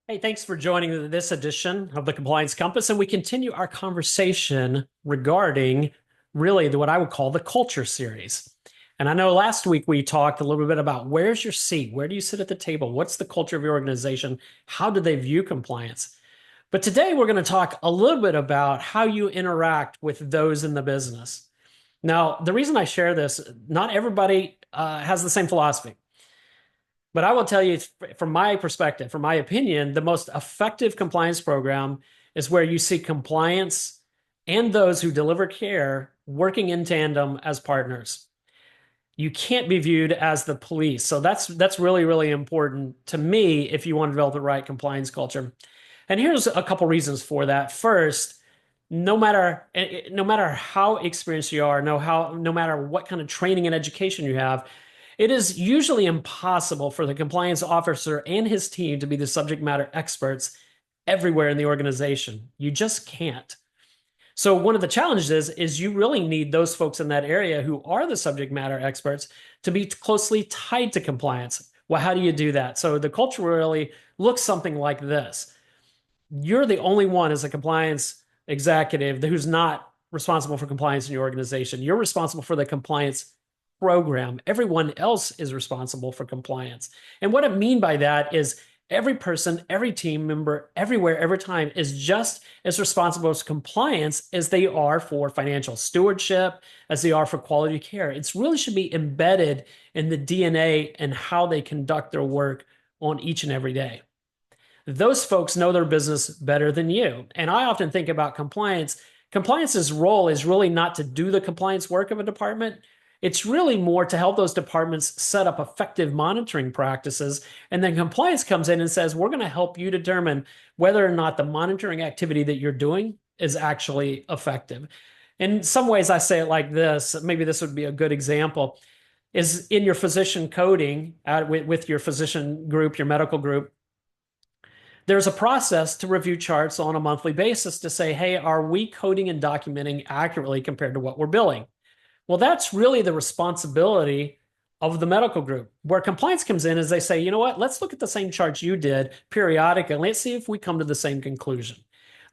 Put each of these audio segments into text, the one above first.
Hey, thanks for joining this edition of the Compliance Compass. And we continue our conversation regarding really what I would call the culture series. And I know last week we talked a little bit about where's your seat? Where do you sit at the table? What's the culture of your organization? How do they view compliance? But today we're going to talk a little bit about how you interact with those in the business. Now, the reason I share this, not everybody has the same philosophy. But I will tell you, from my perspective, from my opinion, the most effective compliance program is where you see compliance and those who deliver care working in tandem as partners. You can't be viewed as the police. So that's really, really important to me if you want to develop the right compliance culture. And here's a couple reasons for that. First, no matter how experienced you are, no matter what kind of training and education you have, it is usually impossible for the compliance officer and his team to be the subject matter experts everywhere in the organization. You just can't. So one of the challenges is you really need those folks in that area who are the subject matter experts to be closely tied to compliance. Well, how do you do that? So the culture really looks something like this. You're the only one as a compliance executive who's not responsible for compliance in your organization. You're responsible for the compliance program. Everyone else is responsible for compliance. And what I mean by that is every person, every team member, everywhere, every time is just as responsible for compliance as they are for financial stewardship, as they are for quality care. It really should be embedded in the DNA and how they conduct their work on each and every day. Those folks know their business better than you. And I often think about compliance. Compliance's role is really not to do the compliance work of a department. It's really more to help those departments set up effective monitoring practices. And then compliance comes in and says, we're going to help you determine whether or not the monitoring activity that you're doing is actually effective. In some ways, I say it like this. Maybe this would be a good example. Is in your physician coding with your physician group, your medical group, there's a process to review charts on a monthly basis to say, hey, are we coding and documenting accurately compared to what we're billing? Well, that's really the responsibility of the medical group. Where compliance comes in is they say, you know what, let's look at the same charts you did periodically. And let's see if we come to the same conclusion.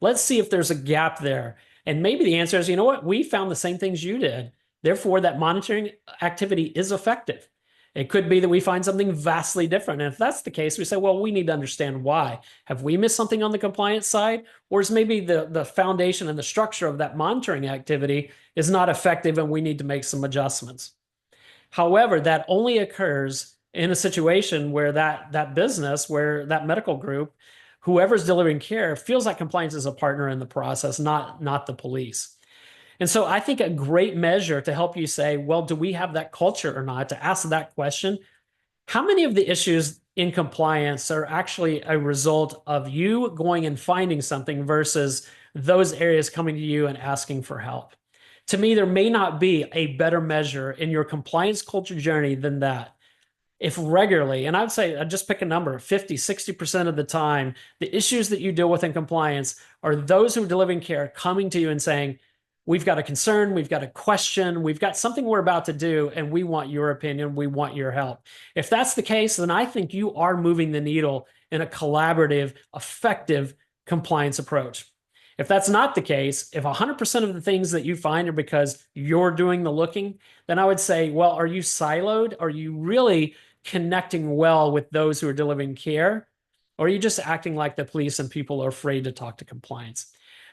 Let's see if there's a gap there. And maybe the answer is, you know what, we found the same things you did. Therefore, that monitoring activity is effective. It could be that we find something vastly different. And if that's the case, we say, well, we need to understand why. Have we missed something on the compliance side? Or is maybe the foundation and the structure of that monitoring activity is not effective and we need to make some adjustments? However, that only occurs in a situation where that business, where that medical group, whoever's delivering care, feels like compliance is a partner in the process, not the police. And so I think a great measure to help you say, well, do we have that culture or not? To ask that question, how many of the issues in compliance are actually a result of you going and finding something versus those areas coming to you and asking for help? To me, there may not be a better measure in your compliance culture journey than that. If regularly, and I'd say I'd just pick a number, 50, 60% of the time, the issues that you deal with in compliance are those who are delivering care coming to you and saying, we've got a concern, we've got a question, we've got something we're about to do, and we want your opinion, we want your help. If that's the case, then I think you are moving the needle in a collaborative, effective compliance approach. If that's not the case, if 100% of the things that you find are because you're doing the looking, then I would say, well, are you siloed? Are you really connecting well with those who are delivering care? Or are you just acting like the police and people are afraid to talk to compliance?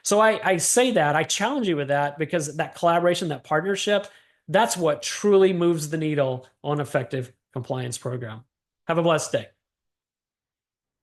So I say that, I challenge you with that because that collaboration, that partnership, that's what truly moves the needle on effective compliance program. Have a blessed day.